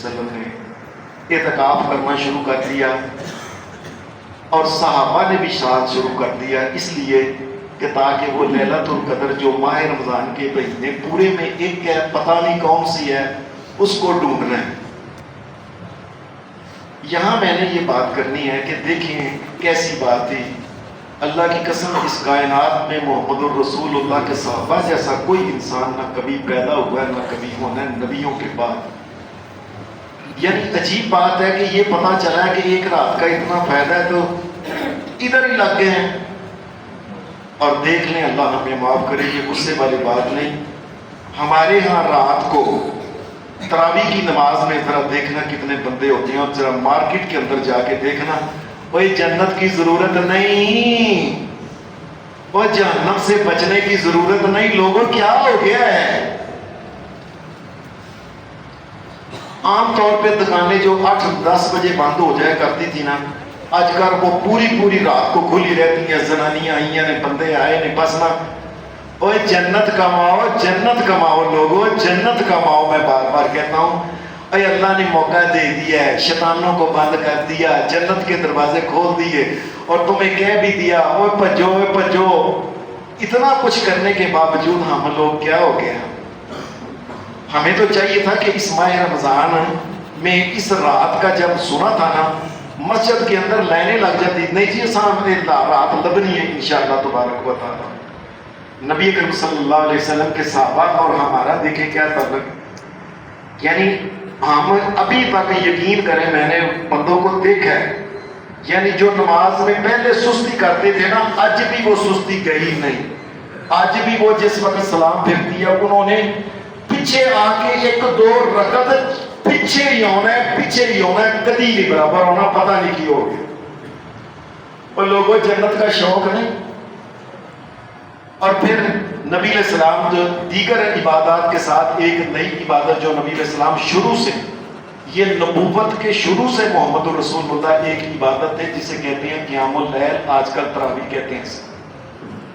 وسلم نے اعتکاف کرنا شروع کر دیا اور صحابہ نے بھی ساتھ شروع کر دیا، اس لیے کہ تاکہ وہ لیلۃ القدر جو ماہ رمضان کے مہینے پورے میں ایک ہے، پتہ نہیں کون سی ہے، اس کو ڈھونڈنا ہے۔ یہاں میں نے یہ بات کرنی ہے کہ دیکھیں کیسی بات تھی، اللہ کی قسم اس کائنات میں محمد الرسول اللہ کے صحابہ جیسا کوئی انسان نہ کبھی پیدا ہوا ہے نہ کبھی ہونا ہے نبیوں کے بعد۔ یعنی عجیب بات ہے کہ یہ پتہ چلا ہے کہ ایک رات کا اتنا فائدہ ہے تو ادھر ہی لگ گئے ہیں۔ اور دیکھ لیں، اللہ ہمیں معاف کرے، یہ غصے والی بات نہیں، ہمارے ہاں رات کو تراویح کی نماز میں ذرا دیکھنا کتنے بندے ہوتے ہیں، اور ذرا مارکیٹ کے اندر جا کے دیکھنا، کوئی جنت کی ضرورت نہیں، وہ جہنم سے بچنے کی ضرورت نہیں۔ لوگوں کیا ہو گیا ہے؟ عام طور پہ دکانیں جو 8-10 بجے بند ہو جائے کرتی تھی نا، آج کل وہ پوری رات کو کھلی رہتی ہیں، زنانیاں آئی ہیں، بندے آئے نے، بس نا اوے جنت کماؤ، جنت کماؤ لوگوں، جنت کماؤ۔ میں بار بار کہتا ہوں، اے اللہ نے موقع دے دیا ہے، شیطانوں کو بند کر دیا، جنت کے دروازے کھول دیے، اور تمہیں کہہ بھی دیا اوے پجو، اوے پجو۔ اتنا کچھ کرنے کے باوجود ہم لوگ کیا ہو گیا؟ ہمیں تو چاہیے تھا کہ اس ماہ رمضان میں اس رات کا جب سنا تھا نا، مسجد کے اندر لائنیں لگ جاتی، نہیں جی سامنے رات لبنی ہے انشاءاللہ تبارک و تعالی۔ نبی کریم صلی اللہ علیہ وسلم کے صحابہ اور ہمارا دیکھیں کیا تعلق، یعنی ہم ابھی تک یقین کریں، میں نے بندوں کو دیکھا ہے، یعنی جو نماز میں پہلے سستی کرتے تھے نا، آج بھی وہ سستی گئی نہیں۔ آج بھی وہ جس وقت سلام پھر دیا، انہوں نے پیچھے آ کے 1-2 رکعت پیچھے ہی ہونا ہے، پیچھے ہی ہونا ہے، کدی نہیں برابر ہونا، پتہ نہیں کی ہو گیا۔ اور لوگوں جنت کا شوق نہیں۔ اور پھر نبی علیہ السلام جو دیگر عبادات کے ساتھ ایک نئی عبادت جو نبی علیہ السلام شروع سے، یہ نبوت کے شروع سے محمد الرسول اللہ ایک عبادت ہے جسے کہتے ہیں قیام اللیل، آج کل تراویح کہتے ہیں۔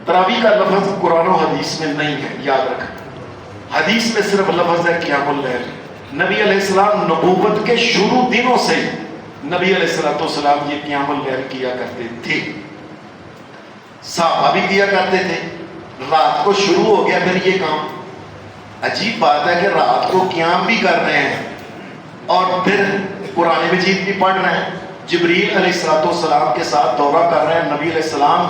تراویح کا لفظ قرآن و حدیث میں نہیں ہے، یاد رکھیں، حدیث میں صرف لفظ ہے قیام اللیل۔ نبی علیہ السلام نبوت کے شروع دنوں سے نبی علیہ السلام یہ قیام اللیل کیا کرتے تھے، صحابہ بھی کیا کرتے تھے۔ رات کو شروع ہو گیا پھر یہ کام۔ عجیب بات ہے کہ رات کو قیام بھی کر رہے ہیں اور پھر قرآن مجید بھی پڑھ رہے ہیں، جبریل علیہ السلام کے ساتھ دورہ کر رہے ہیں۔ نبی علیہ السلام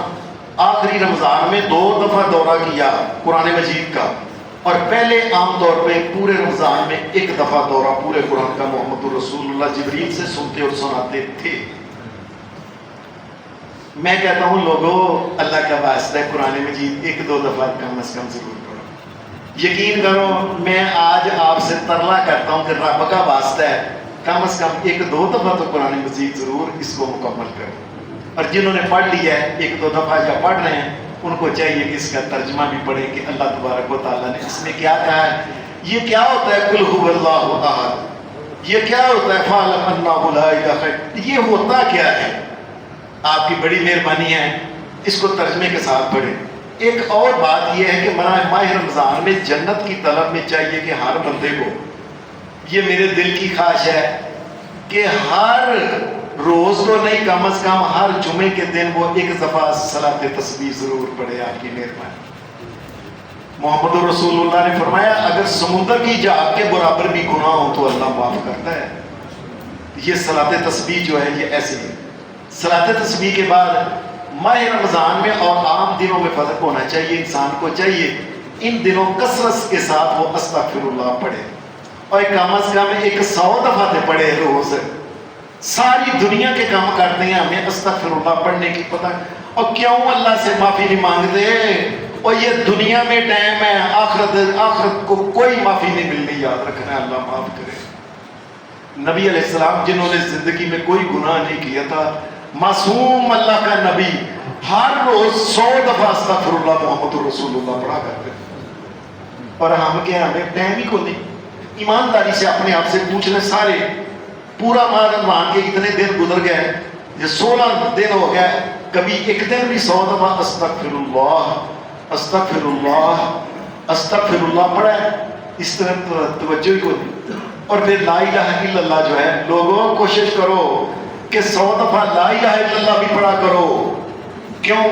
آخری رمضان میں 2 دفعہ دورہ کیا قرآن مجید کا، اور پہلے عام طور پہ پورے رمضان میں 1 دفعہ دورہ پورے قرآن کا محمد الرسول اللہ جبریل سے سنتے اور سناتے تھے۔ میں کہتا ہوں لوگوں، اللہ کا واسطہ ہے، قرآن مجید 1-2 دفعہ کم از کم ضرور پڑھو۔ یقین کرو، میں آج آپ سے ترلا کرتا ہوں کہ رب کا واسطہ ہے، کم از کم 1-2 دفعہ تو قرآن مجید ضرور اس کو مکمل کرو۔ اور جنہوں نے پڑھ لیا ہے 1-2 دفعہ یا پڑھ رہے ہیں، ان کو چاہیے کہ اس کا ترجمہ بھی پڑھیں کہ اللہ تبارک و تعالیٰ نے اس میں کیا کہا ہے۔ یہ کیا ہوتا ہے قل هو اللہ احد، یہ کیا ہوتا ہے فاعلم انہ لا الہ الا اللہ، یہ ہوتا کیا ہے؟ آپ کی بڑی مہربانی ہے اس کو ترجمے کے ساتھ پڑھیں۔ ایک اور بات یہ ہے کہ ماہ رمضان میں جنت کی طلب میں چاہیے کہ ہر بندے کو، یہ میرے دل کی خواہش ہے کہ ہر روز کو نہیں، کم از کم ہر جمعے کے دن وہ 1 دفعہ صلاۃ تسبیح ضرور پڑھے۔ آپ کی مہربانی۔ محمد رسول اللہ نے فرمایا اگر سمندر کی جھاگ کے برابر بھی گناہ ہو تو اللہ معاف کرتا ہے۔ یہ صلاۃ تسبیح جو ہے یہ ایسی ہے۔ صلاۃ تسبیح کے بعد ماہ رمضان میں اور عام دنوں میں فرق ہونا چاہیے، انسان کو چاہیے ان دنوں کثرت کے ساتھ وہ استغفر اللہ پڑھے، اور کم از کم 100 دفعہ تے پڑھے روز۔ ساری دنیا کے کام کرتے ہیں، ہمیں استغفر اللہ پڑھنے کی پتہ، اور کیوں اللہ سے معافی نہیں مانگتے؟ اور یہ دنیا میں ٹائم ہے، آخرت کو کوئی معافی نہیں ملنی، یاد رکھنا ہے، اللہ معاف کرے۔ نبی علیہ السلام جنہوں نے زندگی میں کوئی گناہ نہیں کیا تھا، معصوم اللہ کا نبی، ہر روز 100 دفعہ استغفر اللہ محمد رسول اللہ پڑھا کرتے تھے۔ اور ہم کیا، ہمیں ٹائم ہی کو نہیں۔ ایمانداری سے اپنے آپ سے پوچھ لیں، سارے پورا ماہ رمضان کے اتنے دن گزر گئے، یہ 16 دن ہو گئے، کبھی ایک دن بھی 100 دفعہ استغفر اللہ استغفر اللہ استغفر اللہ پڑھا ہے؟ اس طرح توجہ ہی کو نہیں۔ اور پھر لا الہ الا اللہ جو ہے، لوگوں کوشش کرو کہ 100 دفعہ لا الہ الا اللہ بھی پڑھا کرو. کیوں؟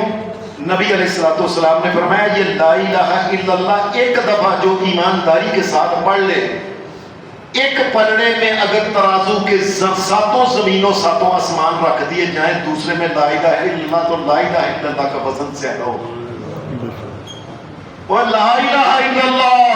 نبی علیہ الصلوۃ والسلام نے فرمایا یہ لا الہ الا اللہ ایک دفعہ جو ایمانداری کے ساتھ پڑھ لے، ایک پلڑے میں اگر ترازو کے 7 زمینوں 7 آسمان رکھ دیے جائیں، دوسرے میں لا الہ الا اللہ، تو لا الہ الا اللہ کا وزن زیادہ ہوگا. وہ لا الہ الا اللہ،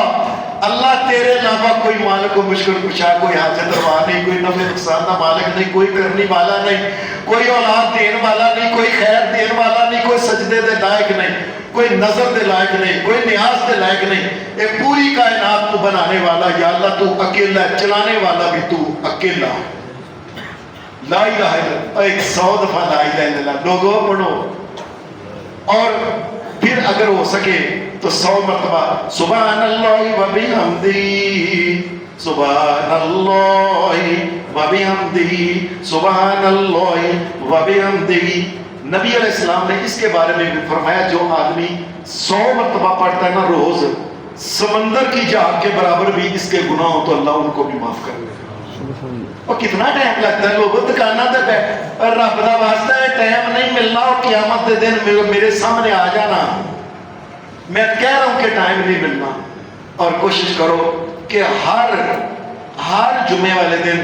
اللہ تیرے علاوہ کوئی مالک و مشکل کشا، کوئی حاجت روا نہیں، کوئی نفع نقصان کا مالک نہیں، کوئی کرنے والا نہیں، کوئی اولاد دین والا نہیں، کوئی خیر دین والا نہیں، کوئی سجدے دے لائق نہیں، کوئی نظر دے لائق نہیں، کوئی نیاز دے لائق نہیں. یہ پوری کائنات کو بنانے والا یا اللہ تو اکیلا ہے، چلانے والا بھی تو اکیلا. لا الہ الا اللہ 100 دفعہ لا الہ الا اللہ لوگوں پڑھو. اور پھر اگر ہو سکے تو 100 مرتبہ سبحان اللہ و بحمدہ، سبحان اللہ و بحمدہ، سبحان اللہ و بحمدہ. نبی علیہ السلام نے اس کے بارے میں بھی فرمایا جو آدمی 100 مرتبہ پڑھتا ہے نا روز، سمندر کی جھاگ کے برابر بھی اس کے گناہ ہو تو اللہ ان کو بھی معاف کر دے. اور کتنا ٹائم لگتا ہے لوگوں دکانوں تے بیٹھ، اور رب دا واسطہ ہے ٹائم نہیں ملنا، اور قیامت دے دن میرے سامنے آ جانا. میں کہہ رہا ہوں کہ ٹائم نہیں ملنا. اور کوشش کرو کہ ہر جمعے والے دن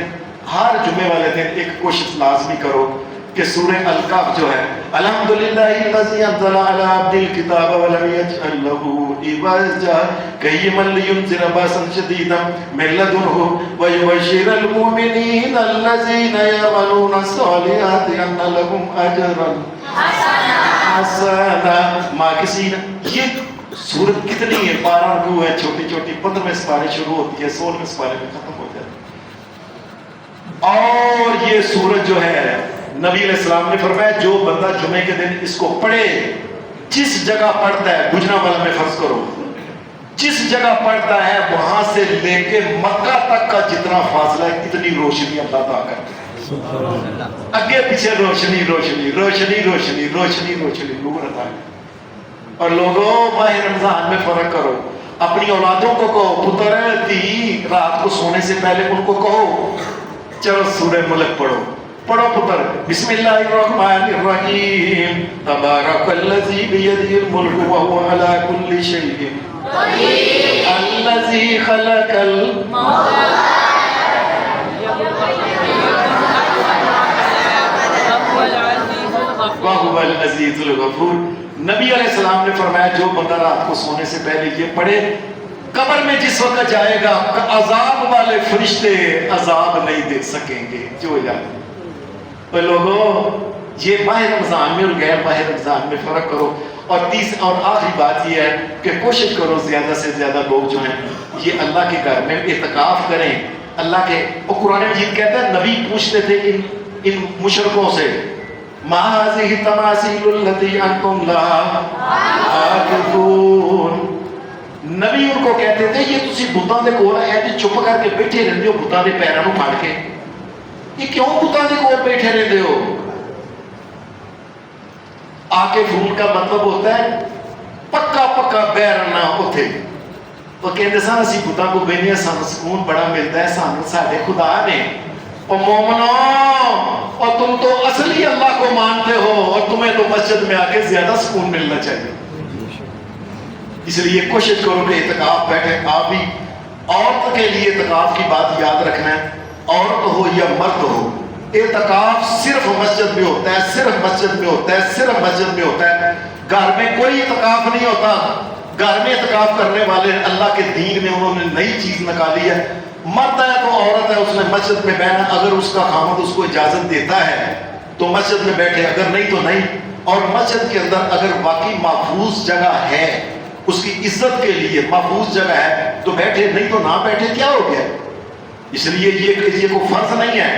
ایک کوشش لازمی کرو کہ سورہ الکہف جو ہے، الحمدللہ الذی انزل علی عبدہ الکتاب ولم یجعل لہ عوجا قیما لینذر باسا شدیدا من لدنہ ویبشر المؤمنین الذین یعملون الصالحات ان لهم اجرا حسنا ماکثین. یہ سورت کتنی ہے؟ 12 رکوع ہے، چھوٹی چھوٹی. 15ویں سپارے شروع ہوتی ہے، 16ویں سپارے میں ختم ہو جاتی ہے. اور یہ سورت جو ہے نبی علیہ السلام نے فرمایا جو بندہ جمعے کے دن اس کو پڑھے، جس جگہ پڑھتا ہے، گجرا والا میں فرض کرو، جس جگہ پڑھتا ہے وہاں سے لے کے مکہ تک کا جتنا فاصلہ ہے اتنی روشنی اللہ عطا کرتا ہے. اگے پیچھے روشنی روشنی روشنی روشنی روشنی روشنی نور عطا ہے. اور لوگوں ماہ رمضان میں فرق کرو. اپنی اولادوں کو کہو، پتر دی رات کو سونے سے پہلے ان کو کہو چلو سورہ ملک پڑھو. پڑھو پتر، بسم اللہ الرحمن الرحیم، تبارک الذی بیدہ الملک وہو علی کل شیء قدیر، الذی خلق الموت وہو العزیز الغفور. نبی علیہ السلام نے فرمایا جو بندہ رات کو سونے سے پہلے یہ پڑھے، قبر میں جس وقت جائے گا عذاب والے فرشتے عذاب نہیں دے سکیں گے. جو یاد تو لوگوں یہ ماہ رمضان میں اور غیر ماہ رمضان میں فرق کرو. اور آخری بات یہ ہے کہ کوشش کرو زیادہ سے زیادہ لوگ جو ہیں یہ اللہ کے گھر میں اعتکاف کریں. اللہ کے قرآن مجید کہتا ہے نبی پوچھتے تھے ان مشرکوں سے، ما هذه التماثيل التي انتم لها عاکفون. نبی ان کو کہتے تھے یہ تسی بتاں دے کول ہے تے چپ کر کے بیٹھے رہندے ہو بتاں دے پیراں نوں پھڑ کے، یہ کیوں بتاں دے کول بیٹھے رہندے ہو؟ عاکفون کا مطلب ہوتا ہے پکا پکا بیرنا اوتھے. وہ کہندے سن اسی بتاں کو بہنے سانوں سکون بڑا ملتا ہے، سانوں ساڈے خدا نے. اور مومنوں، اور تم تو اصلی اللہ کو مانتے ہو اور تمہیں تو مسجد میں آ کے زیادہ سکون ملنا چاہیے. اس لیے کوشش کرو کہ اعتکاف بیٹھے. آپ بھی عورت کے لیے اعتکاف کی بات یاد رکھنا ہے، عورت ہو یا مرد ہو، اعتکاف صرف مسجد میں ہوتا ہے، صرف مسجد میں ہوتا ہے، صرف مسجد میں ہوتا ہے. گھر میں کوئی اعتکاف نہیں ہوتا. گھر میں اعتکاف کرنے والے اللہ کے دین میں انہوں نے نئی چیز نکالی ہے. مرد ہے تو عورت ہے، اس نے مسجد میں بیٹھنا، اگر اس کا خامد اس کو اجازت دیتا ہے تو مسجد میں بیٹھے، اگر نہیں تو نہیں. اور مسجد کے اندر اگر واقعی محفوظ جگہ ہے، اس کی عزت کے لیے محفوظ جگہ ہے تو بیٹھے، نہیں تو نہ بیٹھے، کیا ہو گیا؟ اس لیے یہ کوئی فرض نہیں ہے،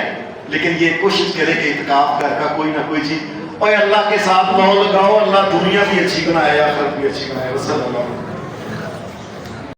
لیکن یہ کوشش کرے کہ اعتکاف گھر کا کوئی نہ کوئی چیز. اور اللہ کے ساتھ لو لگاؤ، اللہ دنیا بھی اچھی بنائے آخرت بھی اچھی بنائے. صلی اللہ علیہ وسلم.